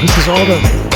This is all the...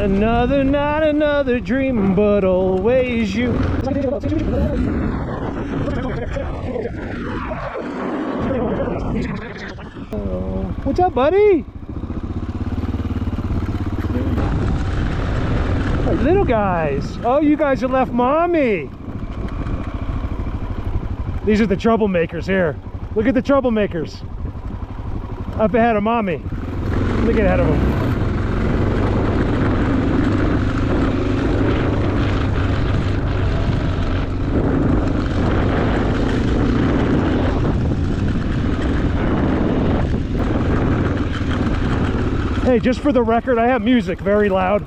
Another night, another dream, but always you. What's up, buddy? Little guys. Oh, you guys have left mommy. These are the troublemakers here. Look at the troublemakers. Up ahead of mommy. Look ahead of them. Hey, just for the record, I have music very loud,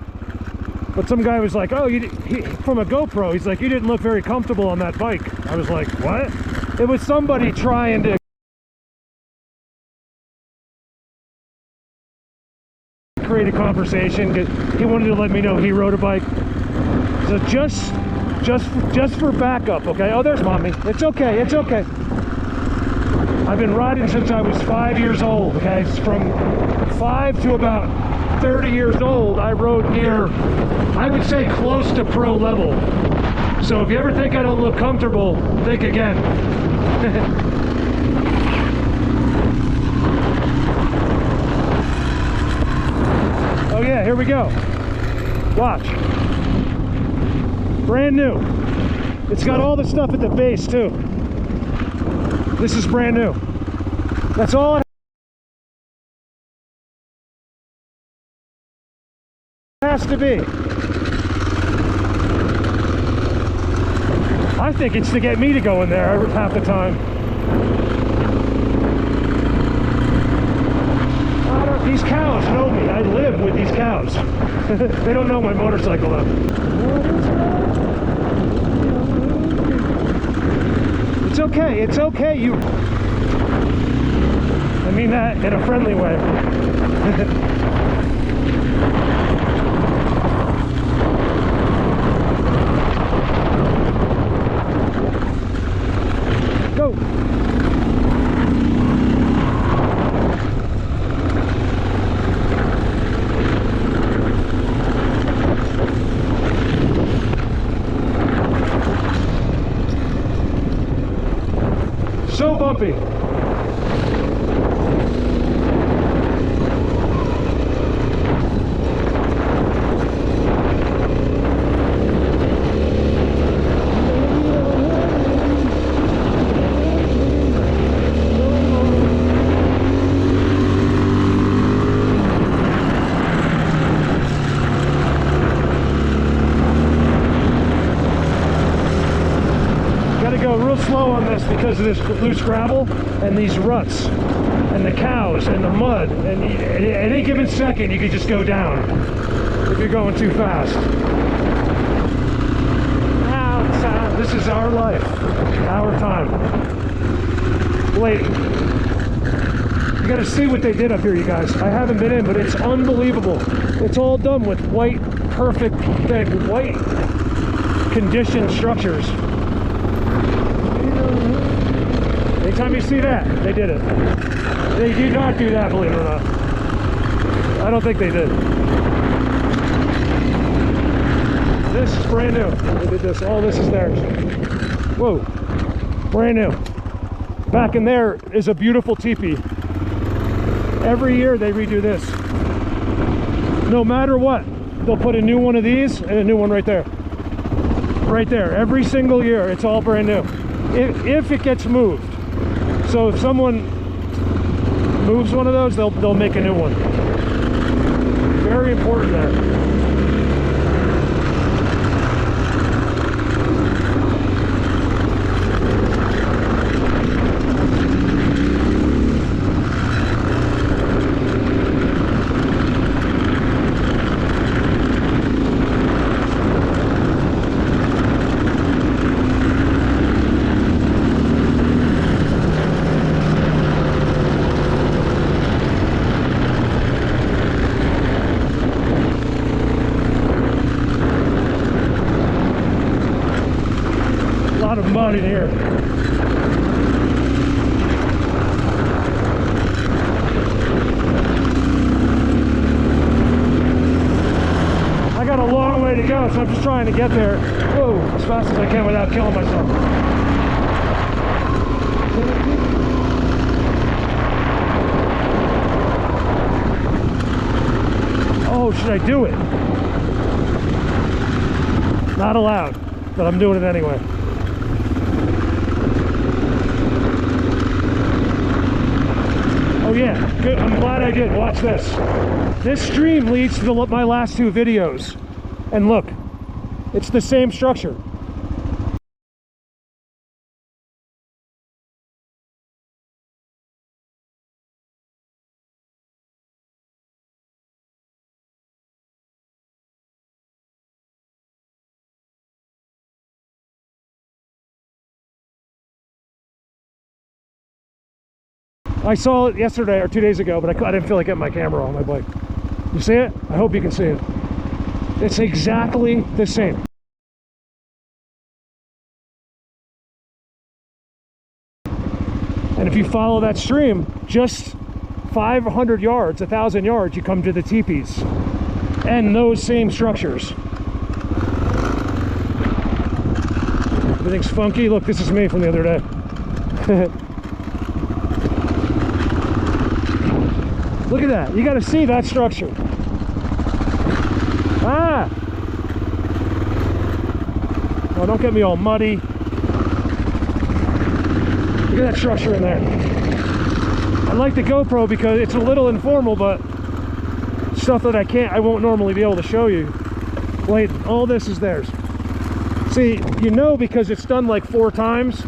but some guy was like, oh, from a GoPro, he's like, you didn't look very comfortable on that bike. I was like, what? It was somebody trying to create a conversation. He wanted to let me know he rode a bike. So just for backup, okay? Oh, there's mommy. It's okay, it's okay. I've been riding since I was 5 years old, okay? It's from 5 to about 30 years old, I rode near, I would say close to pro level. So if you ever think I don't look comfortable, think again. Oh yeah, here we go. Watch. Brand new. It's got all the stuff at the base too. This is brand new. That's all it has to be. I think it's to get me to go in there half the time. These cows know me. I live with these cows. They don't know my motorcycle though. It's okay, it's okay. I mean that in a friendly way. Go. So bumpy. go real slow on this because of this loose gravel and these ruts and the cows and the mud, and at any given second you could just go down if you're going too fast. Outside, this is our life, our time. Wait, you gotta see what they did up here, you guys. I haven't been in, but it's unbelievable. It's all done with white, perfect, white conditioned structures. Anytime you see that, they did it. They did not do that, believe it or not. I don't think they did. This is brand new. They did this. All this is theirs. Whoa. Brand new. Back in there is a beautiful teepee. Every year they redo this. No matter what, they'll put a new one of these and a new one right there. Right there. Every single year, it's all brand new. If it gets moved. So if someone moves one of those, they'll make a new one. Very important there. Of mud in here. I got a long way to go, so I'm just trying to get there, whoa, as fast as I can without killing myself. Oh, should I do it? Not allowed, but I'm doing it anyway. Oh yeah, good. I'm glad I did. Watch this. This stream leads to my last two videos. And look, it's the same structure. I saw it yesterday or 2 days ago, but I didn't feel like getting my camera on my bike. You see it? I hope you can see it. It's exactly the same. And if you follow that stream, just 500 yards, 1,000 yards, you come to the teepees and those same structures. Everything's funky. Look, this is me from the other day. Look at that. You got to see that structure. Ah! Oh, don't get me all muddy. Look at that structure in there. I like the GoPro because it's a little informal, but stuff that I won't normally be able to show you. Wait, all this is theirs. See, you know, because it's done like 4 times,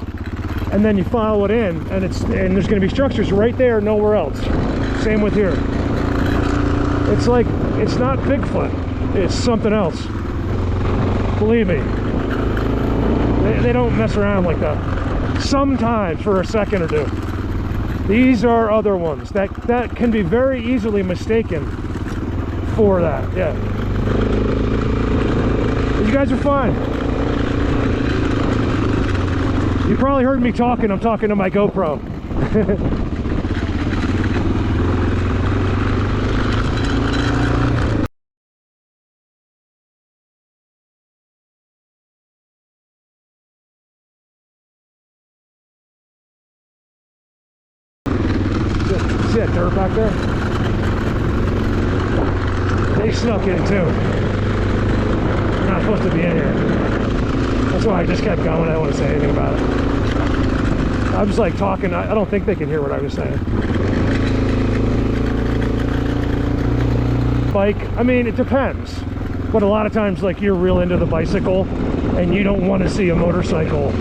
and then you follow it in, and there's going to be structures right there, nowhere else. Same with here. It's like, it's not Bigfoot, it's something else. Believe me, they don't mess around like that. Sometimes for a second or two. These are other ones that can be very easily mistaken for that. Yeah, you guys are fine. You probably heard me talking. I'm talking to my GoPro. See that dirt back there? They snuck in too. They're not supposed to be in here. That's why I just kept going. I don't want to say anything about it. I was like talking. I don't think they can hear what I was saying. Bike, I mean, it depends. But a lot of times, like, you're real into the bicycle and you don't want to see a motorcycle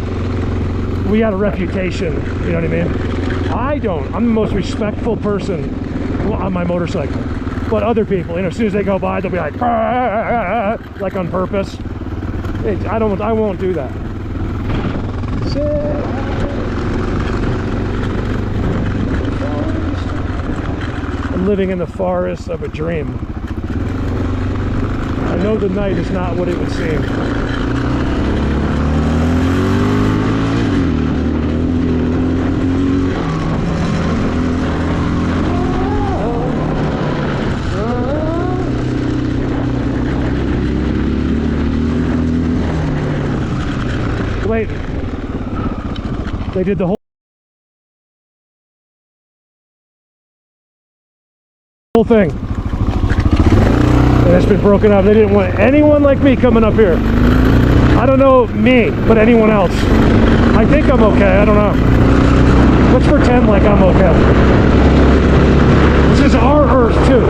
we had a reputation, you know what I mean? I don't. I'm the most respectful person on my motorcycle. But other people, you know, as soon as they go by, they'll be like on purpose. I won't do that. I'm living in the forest of a dream. I know the night is not what it would seem. Wait, they did the whole thing, and it's been broken up. They didn't want anyone like me coming up here. I don't know me, but anyone else. I think I'm okay. I don't know. Let's pretend like I'm okay. This is our Earth too.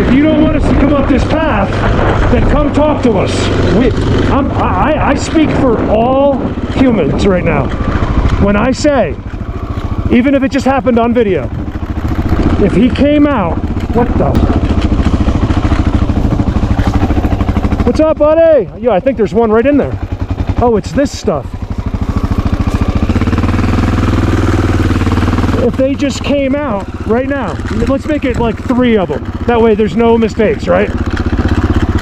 If you don't want us to come up this path, then come talk to us. I speak for all humans right now. When I say, even if it just happened on video, if he came out, what the? What's up, buddy? Yeah, I think there's one right in there. Oh, it's this stuff. If they just came out right now, let's make it like 3 of them. That way there's no mistakes, right?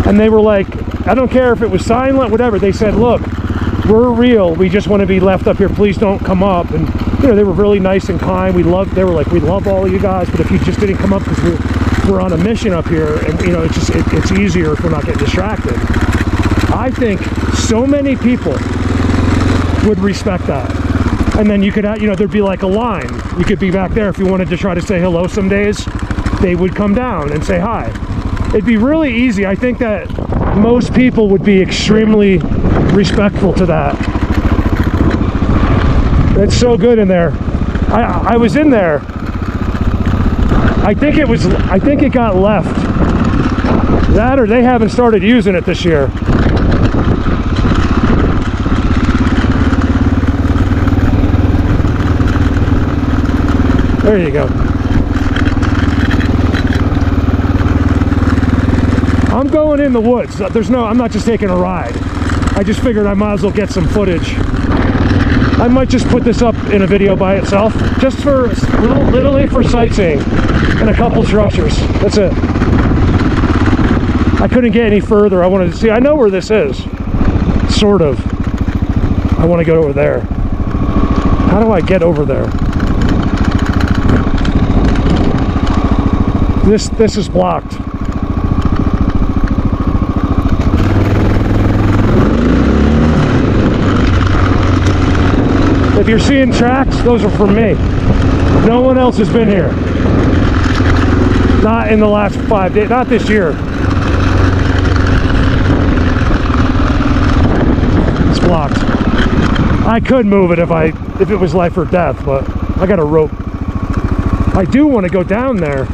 And they were like, I don't care if it was silent, whatever. They said, look, we're real. We just want to be left up here. Please don't come up. And, you know, they were really nice and kind. They were like, we love all of you guys, but if you just didn't come up because we're on a mission up here, and, you know, it's easier if we're not getting distracted. I think so many people would respect that. And then you could, you know, there'd be like a line. You could be back there if you wanted to try to say hello some days. They would come down and say hi. It'd be really easy. I think that most people would be extremely respectful to that. It's so good in there. I was in there. I think it got left. That or they haven't started using it this year. There you go. I'm going in the woods. I'm not just taking a ride. I just figured I might as well get some footage. I might just put this up in a video by itself, just for literally for sightseeing and a couple structures. That's it. I couldn't get any further. I wanted to see. I know where this is, sort of. I want to go over there. How do I get over there? This is blocked. If you're seeing tracks, those are from me. No one else has been here. Not in the last 5 days, not this year. It's blocked. I could move it if it was life or death, but I got a rope. I do want to go down there.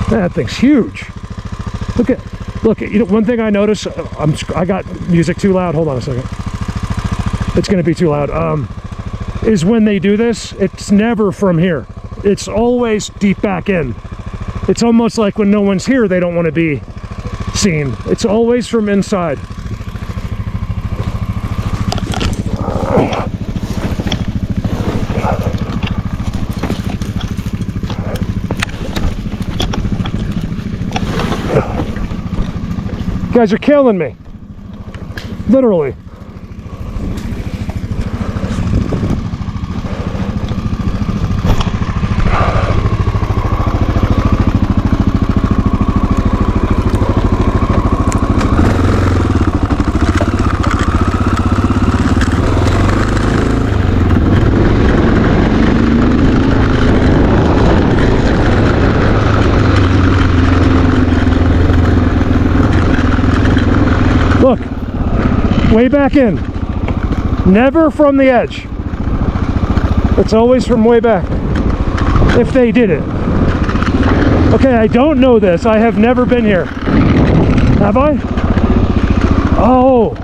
That thing's huge. Look at, you know, one thing I noticed, I got music too loud. Hold on a second. It's going to be too loud. Is when they do this, it's never from here. It's always deep back in. It's almost like when no one's here, they don't want to be seen. It's always from inside. You guys are killing me. Literally. Way back in. Never from the edge. It's always from way back. If they did it. Okay, I don't know this. I have never been here. Have I? Oh.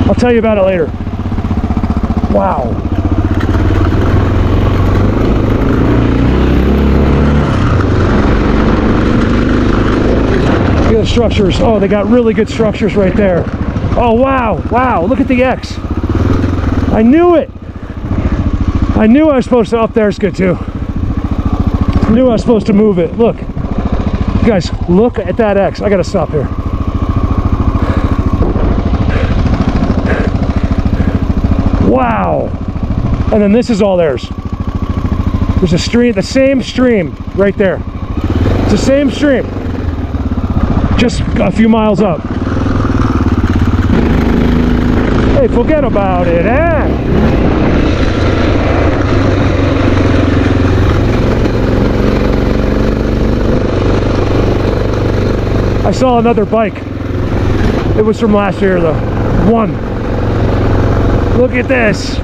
I'll tell you about it later. Wow. Look at the structures. Oh, they got really good structures right there. Oh, wow. Wow. Look at the X. I knew it. I knew I was supposed to. Up there's good too. I knew I was supposed to move it. Look. You guys, look at that X. I gotta stop here. Wow. And then this is all theirs. There's a stream, the same stream right there. It's the same stream. Just a few miles up. Hey, forget about it, eh? I saw another bike. It was from last year though. One. Look at this.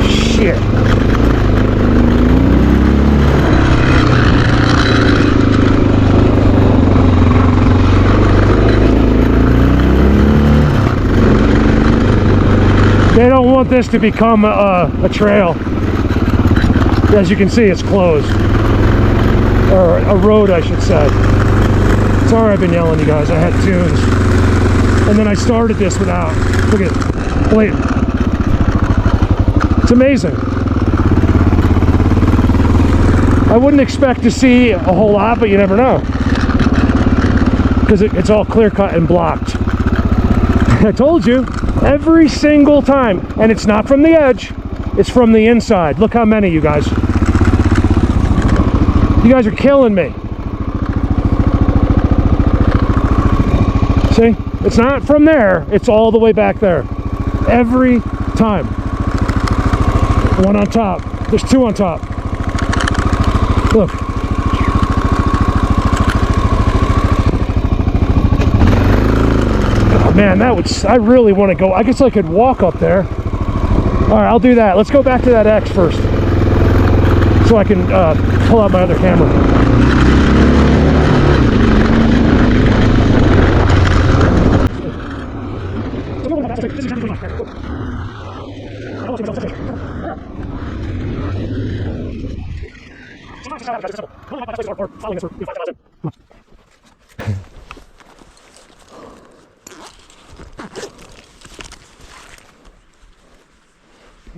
Shit. They don't want this to become a trail. As you can see, it's closed. Or a road, I should say. Sorry I've been yelling, you guys. I had tunes. And then I started this without. Look at it. Blatant. It's amazing. I wouldn't expect to see a whole lot, but you never know. Because it's all clear cut and blocked. I told you. Every single time. And it's not from the edge. It's from the inside. Look how many, you guys. You guys are killing me. See? It's not from there. It's all the way back there. Every time. One on top. There's two on top. Look. Oh man, that would... I really want to go... I guess I could walk up there. Alright, I'll do that. Let's go back to that X first. So I can pull out my other camera.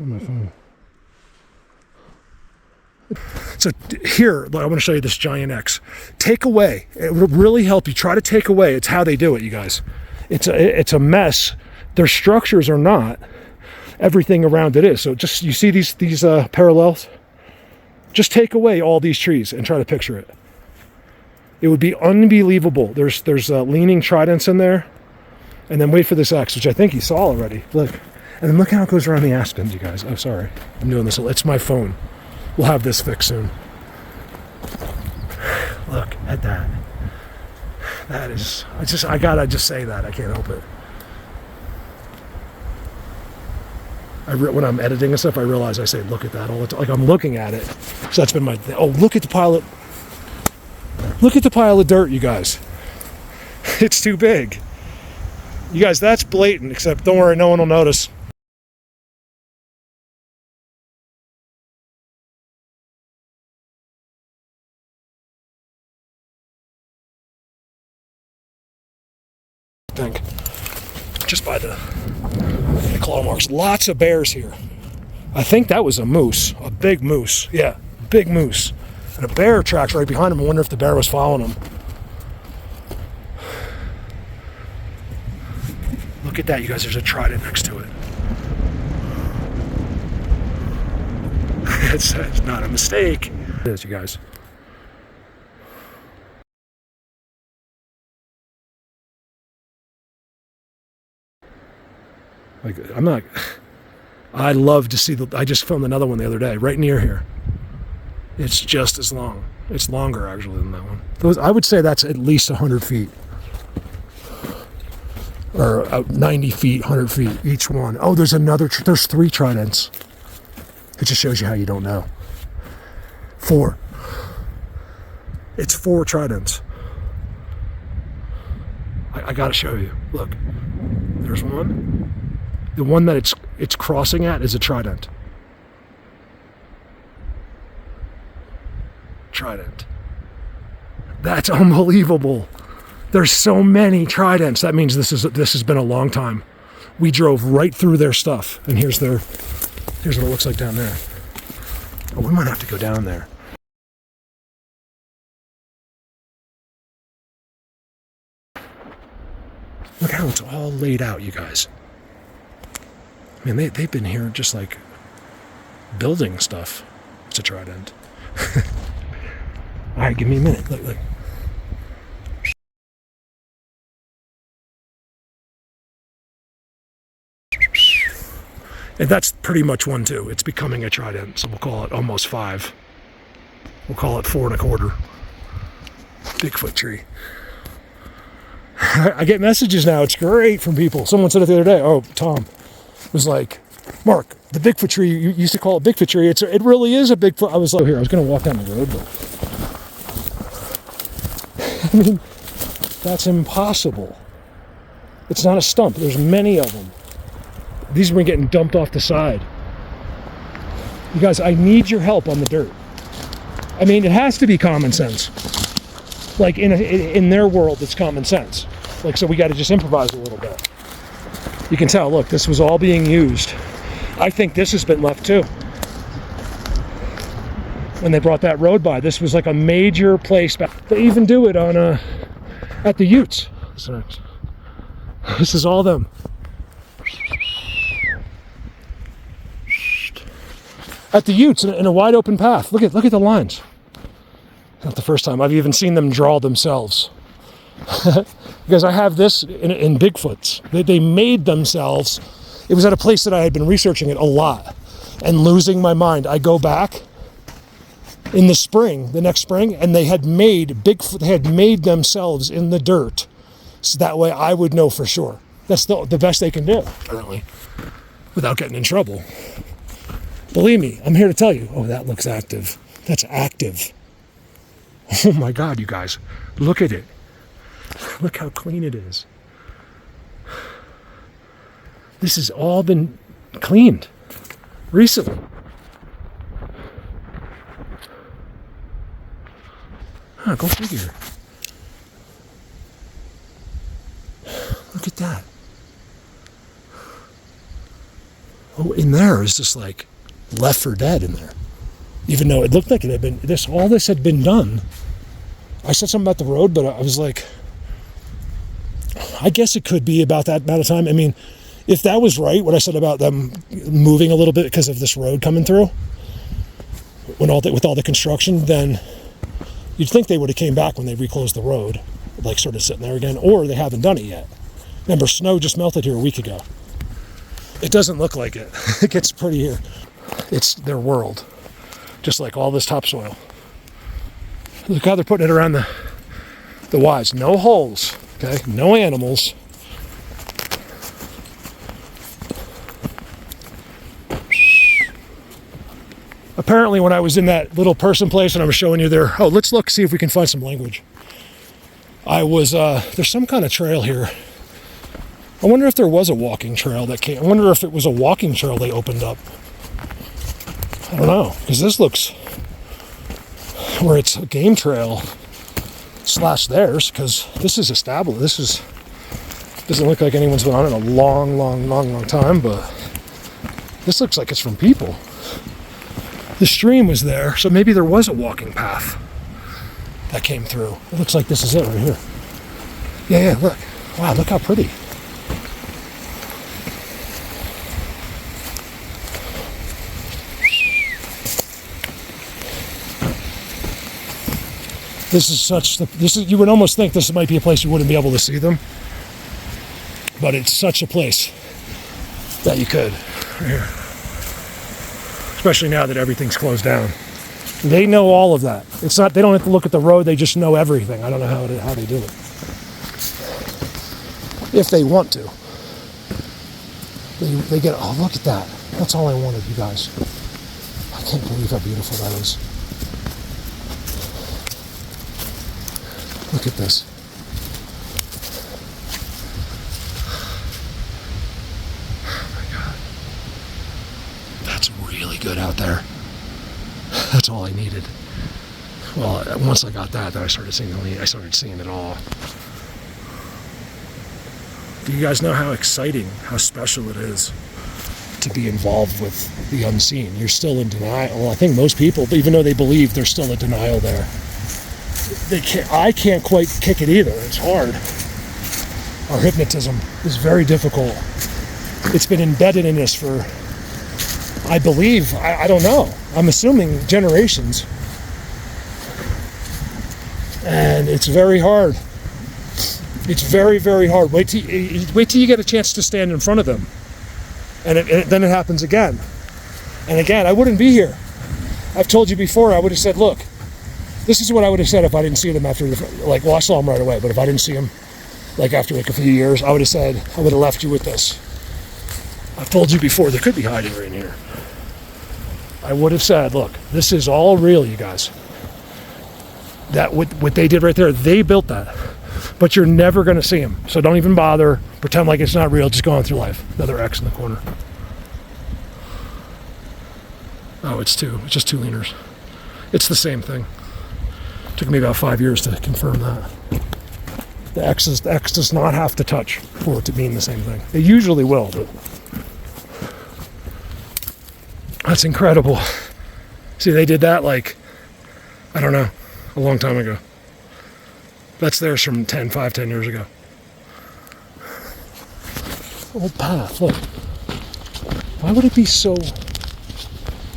My phone. So here, I want to show you this giant X. Take away. It will really help you. Try to take away. It's how they do it, you guys. It's a mess. Their structures are not. Everything around it is. So just, you see these parallels? Just take away all these trees and try to picture it. It would be unbelievable. There's leaning tridents in there. And then wait for this X, which I think you saw already. Look. And then look how it goes around the aspens, you guys. Oh, sorry. I'm doing this. It's my phone. We'll have this fixed soon. Look at that. That is... I gotta just say that. I can't help it. When I'm editing and stuff, I realize I say, look at that all the time. Like, I'm looking at it. So that's been my... Oh, look at the pile of... Look at the pile of dirt, you guys. It's too big. You guys, that's blatant, except don't worry, no one will notice. Think. Just by the claw marks. Lots of bears here. I think that was a moose. A big moose. Yeah, big moose. And a bear tracks right behind him. I wonder if the bear was following him. Look at that, you guys. There's a trident next to it. It's not a mistake. It is, you guys. Like, I love to see I just filmed another one the other day, right near here. It's just as long. It's longer, actually, than that one. I would say that's at least 100 feet. or 90 feet, 100 feet, each one. Oh, there's there's 3 tridents. It just shows you how you don't know. 4. It's 4 tridents. I gotta show you. Look, there's one. The one that it's crossing at is a trident. Trident. That's unbelievable. There's so many tridents. That means this has been a long time. We drove right through their stuff, and here's what it looks like down there. Oh, we might have to go down there. Look how it's all laid out, you guys. I mean, they've been here just like building stuff. It's a trident. All right, give me a minute. Look. And that's pretty much 1 too. It's becoming a trident, so we'll call it almost 5. We'll call it 4 1/4. Bigfoot tree. I get messages now. It's great from people. Someone said it the other day. Oh, Tom was like, Mark, the Bigfoot tree, you used to call it Bigfoot tree. It really is a Bigfoot. I was like, here, I was going to walk down the road, but I mean, that's impossible. It's not a stump. There's many of them. These have been getting dumped off the side. You guys, I need your help on the dirt. I mean, it has to be common sense. Like in their world, it's common sense. Like, so we got to just improvise a little bit. You can tell, look, this was all being used. I think this has been left too. When they brought that road by, this was like a major place. They even do it on at the Utes. This is all them. At the Utes in a wide open path. Look at the lines. Not the first time. I've even seen them draw themselves. Because I have this in Bigfoots. They made themselves. It was at a place that I had been researching it a lot and losing my mind. I go back in the next spring, and they had made Bigfoot. They had made themselves in the dirt, so that way I would know for sure. That's the best they can do, apparently, without getting in trouble. Believe me, I'm here to tell you. Oh, that looks active. That's active. Oh my God, you guys, look at it. Look how clean it is. This has all been cleaned recently. Huh, go figure. Look at that. Oh, in there is just like left for dead in there. Even though it looked like it had been, all this had been done. I said something about the road, but I was like, I guess it could be about that amount of time. I mean, if that was right, what I said about them moving a little bit because of this road coming through, with all the construction, then you'd think they would have came back when they reclosed the road, like sort of sitting there again, or they haven't done it yet. Remember, snow just melted here a week ago. It doesn't look like it. It gets pretty here. It's their world, just like all this topsoil. Look how they're putting it around the Ys. No holes, okay? No animals. Apparently, when I was in that little person place and I was showing you there, oh, let's look, see if we can find some language. I was, there's some kind of trail here. I wonder if there was a walking trail that came. I wonder if it was a walking trail they opened up. I don't know, because this looks where it's a game trail / theirs, because this is established. Doesn't look like anyone's been on it in a long time, but this looks like it's from people. The stream was there, so maybe there was a walking path that came through. It looks like this is it right here. Yeah, look. Wow, look how pretty. You would almost think this might be a place you wouldn't be able to see them, but it's such a place that you could, right here. Especially now that everything's closed down. They know all of that. It's not, they don't have to look at the road, they just know everything. I don't know how they do it. if they want to. They get, oh, look at that. That's all I wanted, you guys. I can't believe how beautiful that is. Look at this. Oh my God. That's really good out there. That's all I needed. Well, once I got that, then I started seeing it all. Do you guys know how exciting, how special it is to be involved with the unseen? You're still in denial. Well, I think most people, even though they believe, there's still a denial there. I can't quite kick it either. It's hard. Our hypnotism is very difficult. It's been embedded in us for, I believe, I don't know. I'm assuming generations. And it's very hard. It's very, very hard. Wait till you get a chance to stand in front of them. And then it happens again. And again, I wouldn't be here. I've told you before, I would have said, look, this is what I would have said if I didn't see them after, well, I saw them right away, but if I didn't see them, after a few years, I would have said, I would have left you with this. I've told you before, there could be hiding right in here. I would have said, look, this is all real, you guys. That what they did right there, they built that. But you're never going to see them. So don't even bother. Pretend like it's not real. Just go on through life. Another X in the corner. Oh, it's just two leaners. It's the same thing. Took me about 5 years to confirm that. The X does not have to touch for it to mean the same thing. It usually will, but that's incredible. See, they did that I don't know, a long time ago. That's theirs from 10 years ago. Old path, look. Why would it be so...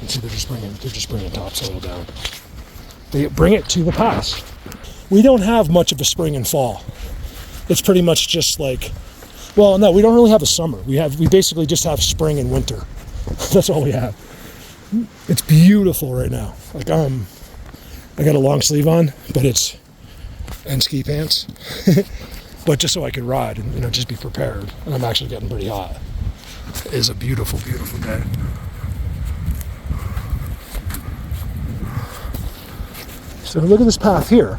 See, they're just bringing topsoil down. They bring it to the pass. We don't have much of a spring and fall. It's pretty much just well, no, we don't really have a summer. We basically just have spring and winter. That's all we have. It's beautiful right now. I got a long sleeve on, but and ski pants, but just so I could ride and just be prepared. And I'm actually getting pretty hot. It is a beautiful, beautiful day. So look at this path here.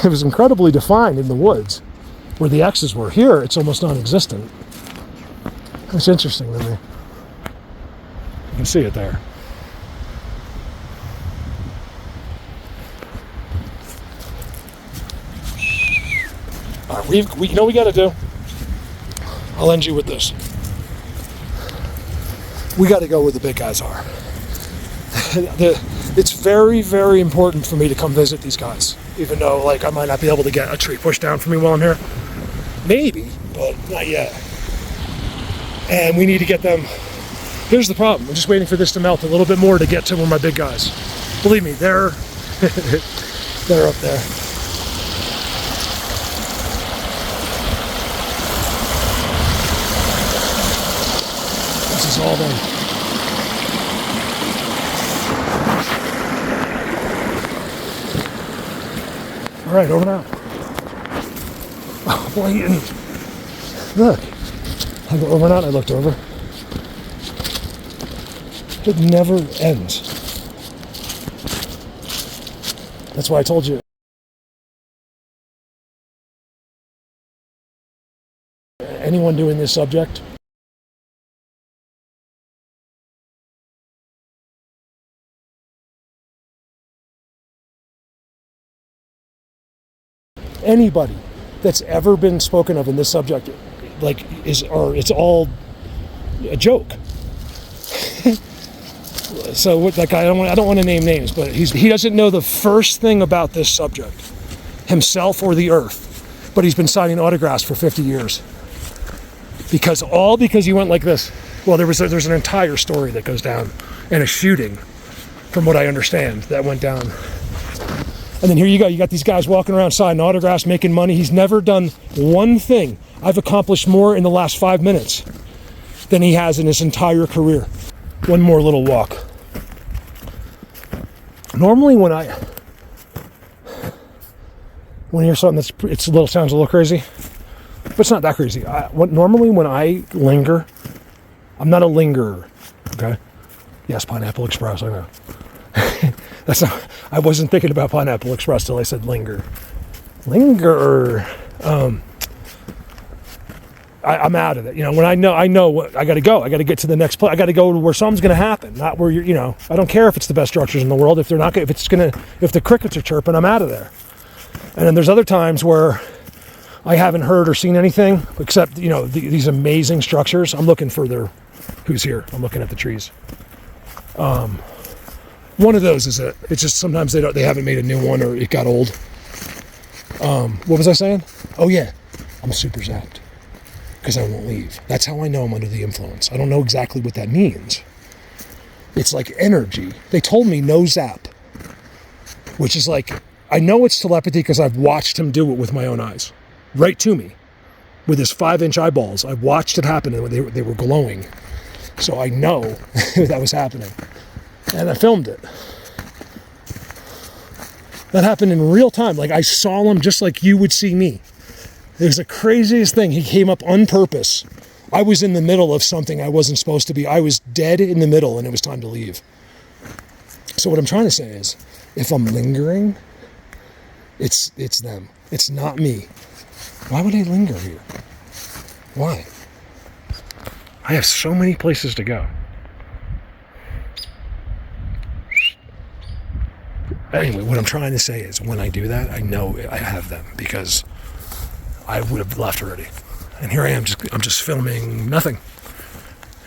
It was incredibly defined in the woods where the X's were. Here, it's almost non-existent. It's interesting to me. You can see it there. All right, we know what we got to do. I'll end you with this. We got to go where the big guys are. It's very, very important for me to come visit these guys, even though I might not be able to get a tree pushed down for me while I'm here. Maybe, but not yet. And we need to get them. Here's the problem. I'm just waiting for this to melt a little bit more to get to where my big guys. Believe me, they're they're up there. This is all them. All right, over now. Oh boy, look. I go over and out, I looked over. It never ends. That's why I told you. Anyone doing this subject, anybody that's ever been spoken of in this subject, it's all a joke. So what that guy, I don't want to name names, but he doesn't know the first thing about this subject, himself or the earth, but he's been signing autographs for 50 years. Because he went like this. Well, there's an entire story that goes down, and a shooting, from what I understand, that went down. And then here you go, you got these guys walking around signing autographs, making money. He's never done one thing. I've accomplished more in the last 5 minutes than he has in his entire career. One more little walk. Normally when you hear something sounds a little crazy, But it's not that crazy. Normally when I linger, I'm not a lingerer. Okay. Yes, Pineapple Express. I know. That's not. I wasn't thinking about Pineapple Express till I said linger. Linger. I'm out of it. You know, when I know what I got to go. I got to get to the next place. I got to go to where something's going to happen, not where you know. I don't care if it's the best structures in the world. If they're not, if the crickets are chirping, I'm out of there. And then there's other times where I haven't heard or seen anything except, you know, these amazing structures. I'm looking for who's here. I'm looking at the trees. One of those is it. It's just sometimes they haven't made a new one or it got old. What was I saying? Oh yeah, I'm super zapped because I won't leave. That's how I know I'm under the influence. I don't know exactly what that means. It's like energy. They told me no zap, which is like, I know it's telepathy because I've watched him do it with my own eyes, right to me, with his 5-inch eyeballs. I watched it happen and they were glowing. So I know that was happening. And I filmed it. That happened in real time. Like I saw him just like you would see me. It was the craziest thing. He came up on purpose. I was in the middle of something I wasn't supposed to be. I was dead in the middle and it was time to leave. So what I'm trying to say is, if I'm lingering, it's them. It's not me. Why would I linger here? Why? I have so many places to go. Anyway, what I'm trying to say is when I do that, I know I have them because I would have left already. And here I am, I'm just filming nothing.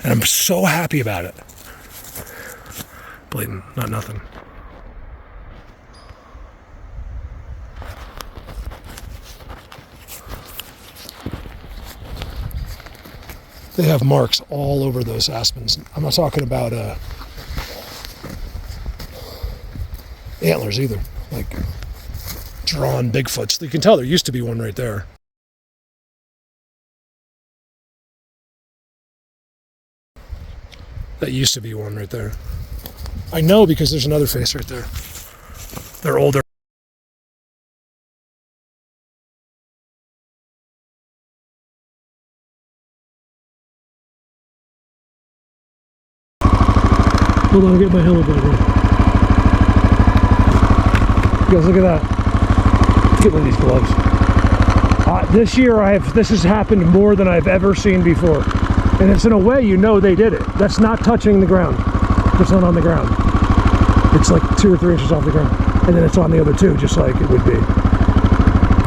And I'm so happy about it. Blatant, not nothing. They have marks all over those aspens. I'm not talking about antlers either, like drawn Bigfoots. You can tell there used to be one right there. That used to be one right there. I know because there's another face right there. They're older. Hold on, I'll get my helmet back here. You guys, look at that. Get one of these gloves. This year, this has happened more than I've ever seen before. And it's in a way, you know they did it. That's not touching the ground. It's not on the ground. It's like 2 or 3 inches off the ground. And then it's on the other two, just like it would be.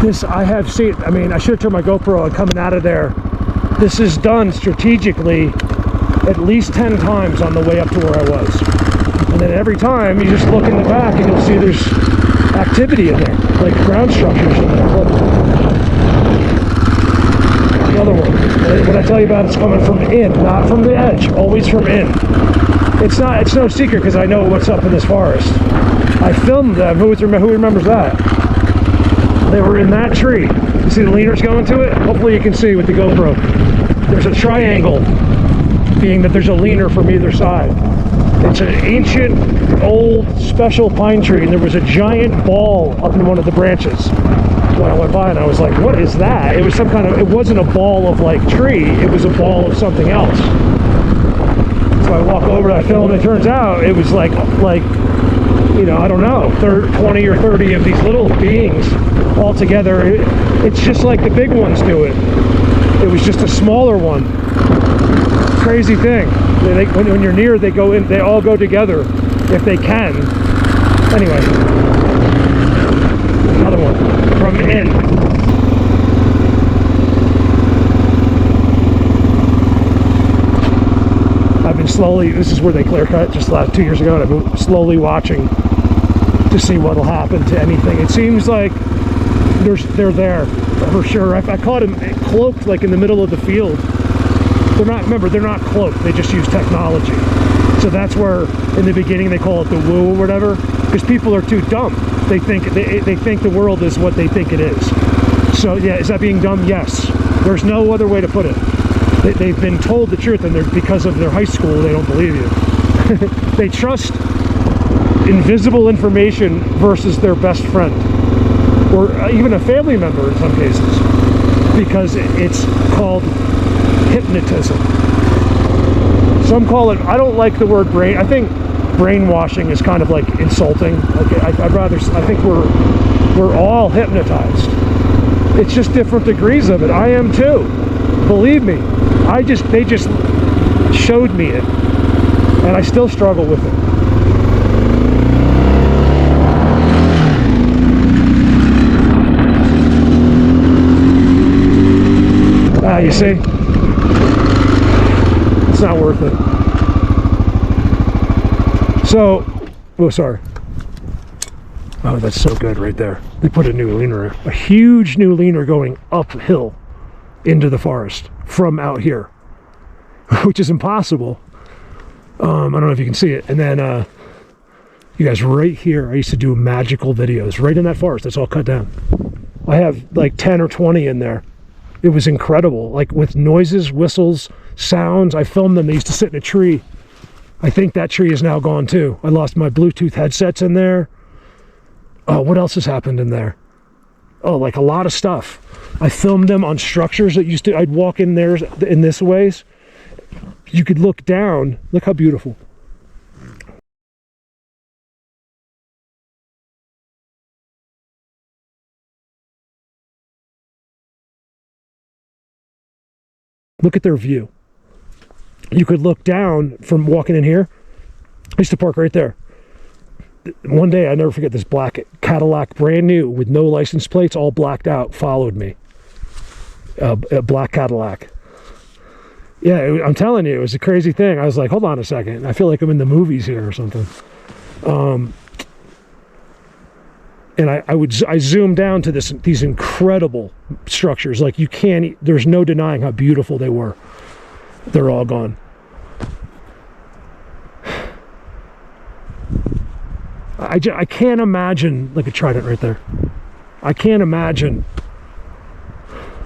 This, I have seen, I mean, I should have turned my GoPro on coming out of there. This is done strategically at least 10 times on the way up to where I was. And then every time, you just look in the back and you'll see there's activity in there, like ground structures in there. Look. Another one. What I tell you about is coming from in, not from the edge, always from in. It's no secret because I know what's up in this forest. I filmed them. Who remembers that? They were in that tree. You see the leaders going to it? Hopefully you can see with the GoPro. There's a triangle, being that there's a leaner from either side. It's an ancient, old, special pine tree, and there was a giant ball up in one of the branches. When I went by and I was like, what is that? It was some kind of, it wasn't a ball of like tree, it was a ball of something else. So I walk over and I film, and it turns out it was like, you know, I don't know, 20 or 30 of these little beings all together. It's just like the big ones do it. It was just a smaller one. Crazy thing. When you're near, they go in, they all go together if they can. Anyway, another one. From in. I've been slowly, this is where they clear cut just the last 2 years ago, and I've been slowly watching to see what'll happen to anything. It seems like they're there for sure. I caught them cloaked like in the middle of the field. They're not cloaked, they just use technology. So that's where in the beginning they call it the woo or whatever, because people are too dumb. They think the world is what they think it is. So yeah, is that being dumb? Yes. There's no other way to put it. They've been told the truth, and because of their high school, they don't believe you. They trust invisible information versus their best friend, or even a family member in some cases. because it's called hypnotism. Some call it, I don't like the word brain. I think brainwashing is kind of like insulting. Like I think we're all hypnotized. It's just different degrees of it. I am too. Believe me. They just showed me it, and I still struggle with it. You see? It's not worth it. So, oh, sorry. Oh, that's so good right there. They put a new leaner, a huge new leaner going uphill into the forest from out here, which is impossible. I don't know if you can see it. And then, you guys, right here, I used to do magical videos right in that forest. That's all cut down. I have like 10 or 20 in there. It was incredible, like with noises, whistles, sounds. I filmed them. They used to sit in a tree. I think that tree is now gone too. I lost my Bluetooth headsets in there. Oh, what else has happened in there? Oh, like a lot of stuff. I filmed them on structures that used to, I'd walk in there in this ways. You could look down. Look how beautiful. Look at their view. You could look down from walking in here. I used to park right there. One day, I never forget, this black Cadillac, brand new, with no license plates, all blacked out, followed me. A black Cadillac. Yeah, I'm telling you, it was a crazy thing. I was like, hold on a second. I feel like I'm in the movies here or something. And I zoomed down to these incredible structures. Like you can't, there's no denying how beautiful they were. They're all gone. I can't imagine, like a trident right there. I can't imagine.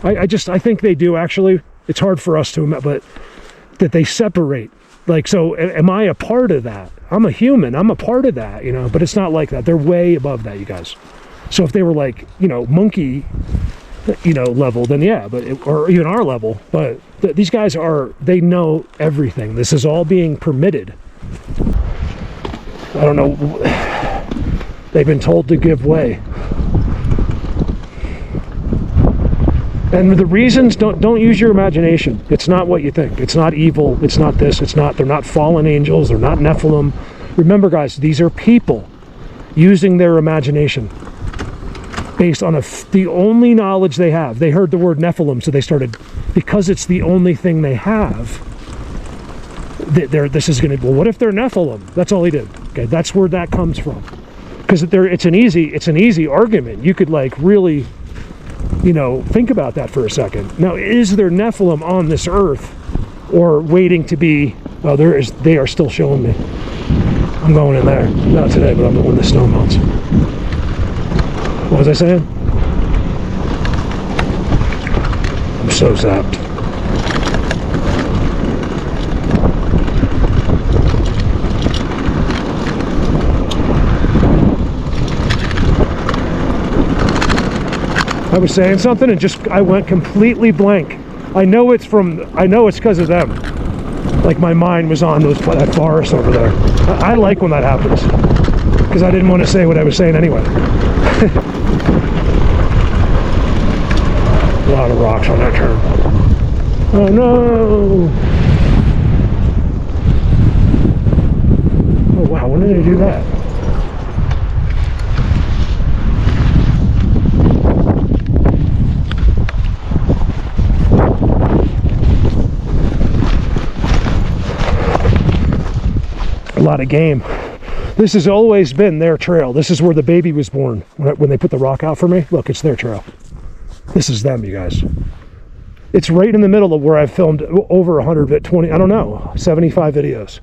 I think they do actually. It's hard for us to imagine, but that they separate. Like, so am I a part of that? I'm a human. I'm a part of that, you know, but it's not like that. They're way above that, you guys. So if they were like, you know, monkey, you know, level, then yeah, or even our level, but these guys they know everything. This is all being permitted. I don't know. They've been told to give way. And the reasons, don't use your imagination. It's not what you think. It's not evil. It's not this. They're not fallen angels. They're not Nephilim. Remember, guys, these are people using their imagination based on the only knowledge they have. They heard the word Nephilim, so they started, because it's the only thing they have, this is going to, well, what if they're Nephilim? That's all he did. Okay, that's where that comes from. Because it's an easy argument. You could like really, you know, think about that for a second. Now, is there Nephilim on this earth, or waiting to be? Oh, there is. They are still showing me. I'm going in there. Not today, but I'm going when the snow melts. What was I saying? I'm so zapped. I was saying something and I went completely blank. I know it's because of them. Like my mind was on that forest over there. I like when that happens, because I didn't want to say what I was saying anyway. A lot of rocks on that turn. Oh no! Oh wow, when did they do that? A lot of game. This has always been their trail. This is where the baby was born. When they put the rock out for me, look, it's their trail. This is them, you guys. It's right in the middle of where I've filmed over 120, I don't know, 75 videos.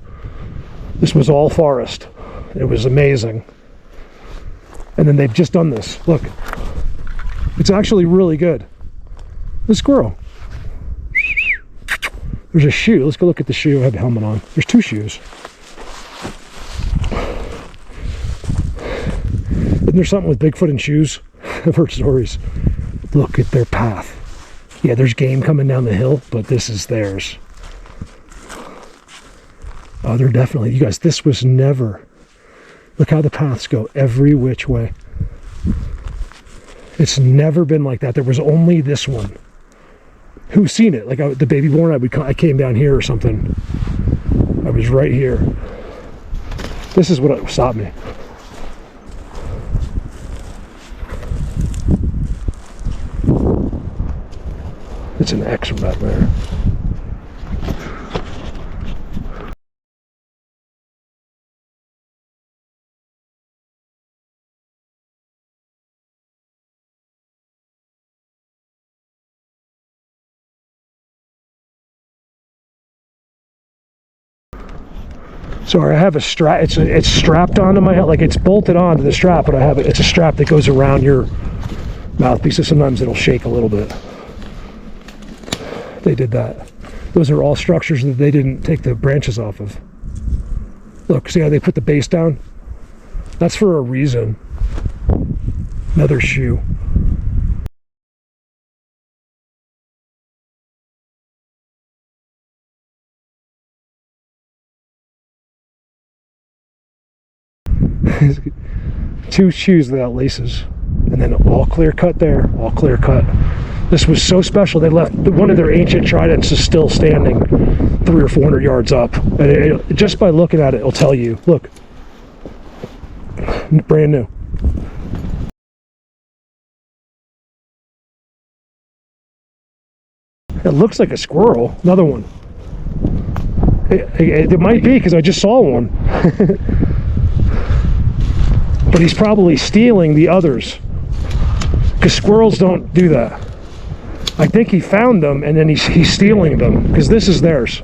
This was all forest. It was amazing. And then they've just done this. Look, it's actually really good. The squirrel. There's a shoe. Let's go look at the shoe. I have a helmet on. There's two shoes. Isn't there something with Bigfoot and shoes? I've heard stories. Look at their path. Yeah, there's game coming down the hill, but this is theirs. Oh, they're definitely, you guys, this was never, look how the paths go every which way. It's never been like that. There was only this one. Who's seen it? Like the baby born, I came down here or something. I was right here. This is what stopped me. It's an X from back there. Sorry, I have a strap. It's strapped onto my head, like it's bolted onto the strap, but I have it. It's a strap that goes around your mouthpiece, so sometimes it'll shake a little bit. They did that. Those are all structures that they didn't take the branches off of. Look, see how they put the base down? That's for a reason. Another shoe. Two shoes without laces, and then all clear cut there, all clear cut. This was so special. They left one of their ancient tridents is still standing 300 or 400 yards up, and just by looking at it, it'll tell you. Look, brand new. It looks like a squirrel. Another one. It might be because I just saw one. But he's probably stealing the others, because squirrels don't do that. I think he found them and then he's stealing them, because this is theirs.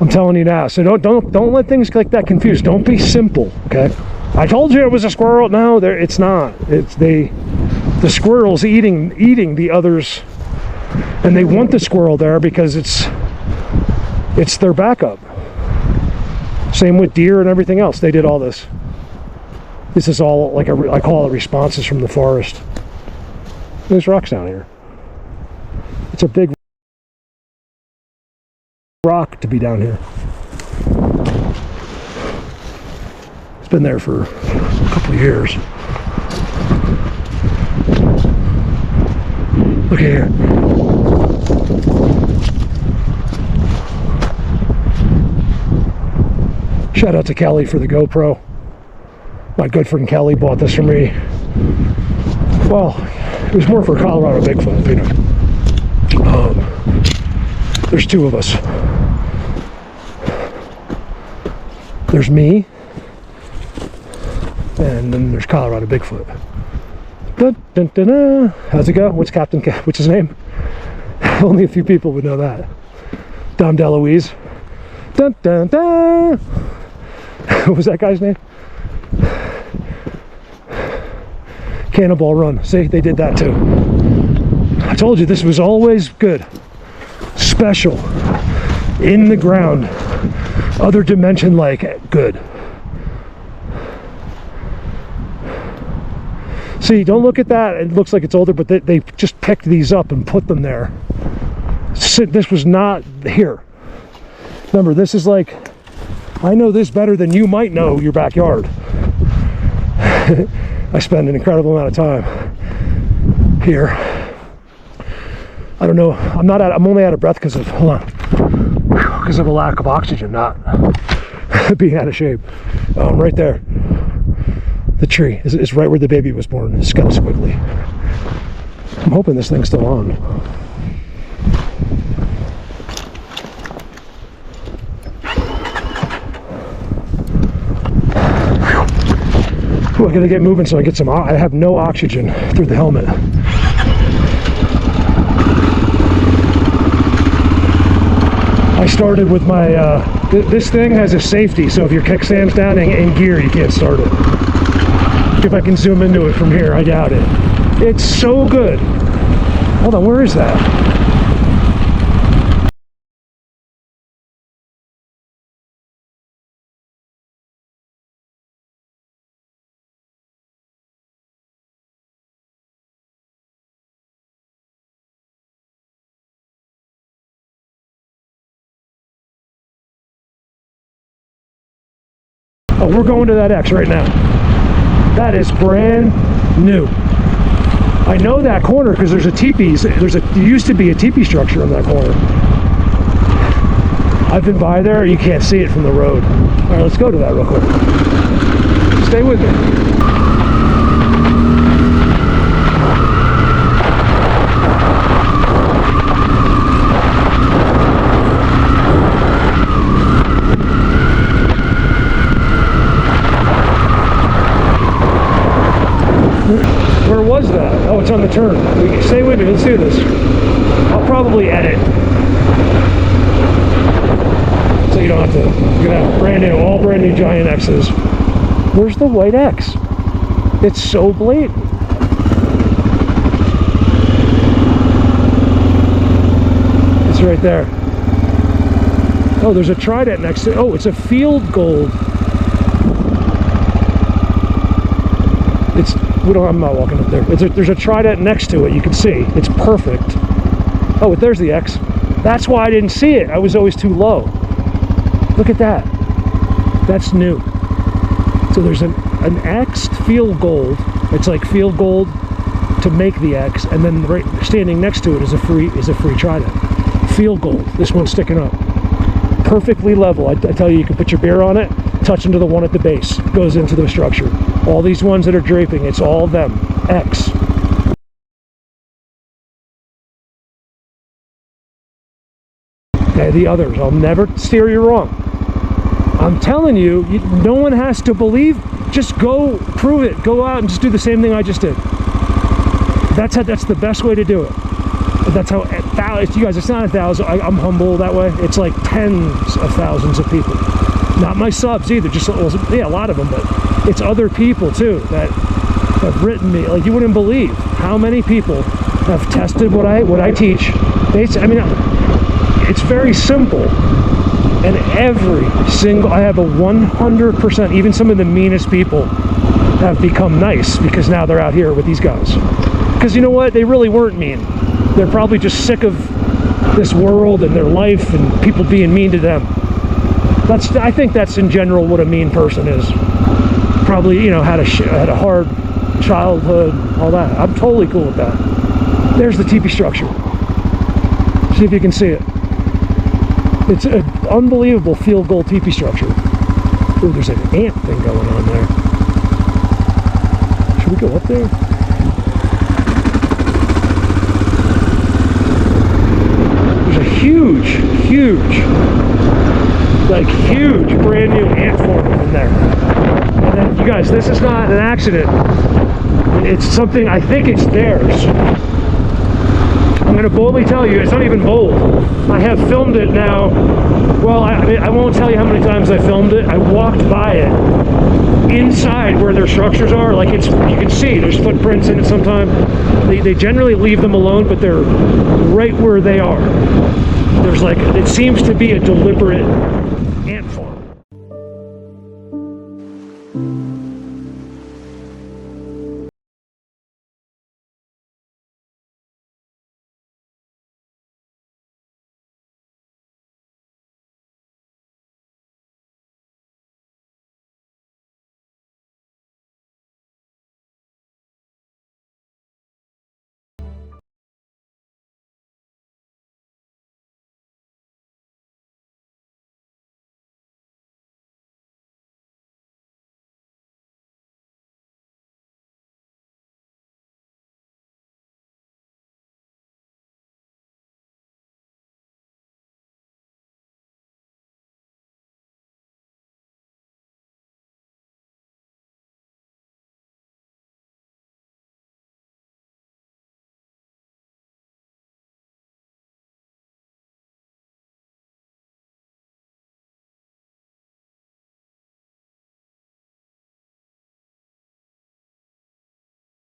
I'm telling you now. So don't let things like that confuse. Don't be simple, okay? I told you it was a squirrel. No, it's not. It's the squirrel's eating the others, and they want the squirrel there because it's their backup. Same with deer and everything else. They did all this. This is all like I call it responses from the forest. There's rocks down here. It's a big rock to be down here. It's been there for a couple of years. Look here. Shout out to Kelly for the GoPro. My good friend Kelly bought this for me. Well, it was more for Colorado Bigfoot, you know. There's two of us. There's me, and then there's Colorado Bigfoot. Dun, dun, dun, dun. How's it go? What's his name? Only a few people would know that. Dom DeLuise. Dun, dun, dun. What was that guy's name? Cannonball Run. See, they did that too. I told you this was always good. Special. In the ground. Other dimension like good. See, don't look at that. It looks like it's older, but they just picked these up and put them there. This was not here. Remember, this is like, I know this better than you might know your backyard. I spend an incredible amount of time here. I don't know. I'm only out of breath because of a lack of oxygen, not being out of shape. Right there. The tree is right where the baby was born. Skull squiggly. I'm hoping this thing's still on. Ooh, I gotta get moving so I get some. I have no oxygen through the helmet. I started with my. This thing has a safety, so if your kickstand's down in gear, you can't start it. If I can zoom into it from here, I doubt it. It's so good. Hold on, where is that? we're going to that X right now. That is brand new. I know that corner because there's a teepee. There used to be a teepee structure on that corner. I've been by there. You can't see it from the road. All right, let's go to that real quick. Stay with me. Where was that? Oh, it's on the turn. Stay with me. Let's do this. I'll probably edit, so you don't have to. You're gonna have brand new, all brand new giant X's. Where's the white X? It's so blatant. It's right there. Oh, there's a Trident next to it. Oh, it's a field gold. I'm not walking up there. There's a Trident next to it. You can see. It's perfect. Oh, there's the X. That's why I didn't see it. I was always too low. Look at that. That's new. So there's an X field gold. It's like field gold to make the X, and then right standing next to it is a free Trident. Field gold. This one's sticking up. Perfectly level. I tell you can put your beer on it, touch into the one at the base. Goes into the structure. All these ones that are draping, it's all them. X. Okay, the others. I'll never steer you wrong. I'm telling you, no one has to believe. Just go prove it. Go out and just do the same thing I just did. That's the best way to do it. That's how, you guys, it's not 1,000. I'm humble that way. It's like tens of thousands of people. Not my subs either, just, yeah, a lot of them, but it's other people too that have written me. Like, you wouldn't believe how many people have tested what I teach. I mean, it's very simple. And I have a 100%, even some of the meanest people have become nice because now they're out here with these guys. Because you know what? They really weren't mean. They're probably just sick of this world and their life and people being mean to them. I think that's in general what a mean person is. Probably, had a hard childhood, all that. I'm totally cool with that. There's the teepee structure. See if you can see it. It's an unbelievable field goal teepee structure. Oh, there's an ant thing going on there. Should we go up there? There's a huge brand new ant farm in there. And then, you guys, this is not an accident. It's something, I think it's theirs. I'm going to boldly tell you, it's not even bold. I have filmed it now. Well, I won't tell you how many times I filmed it. I walked by it inside where their structures are. Like, you can see there's footprints in it sometimes. They generally leave them alone, but they're right where they are. There's it seems to be a deliberate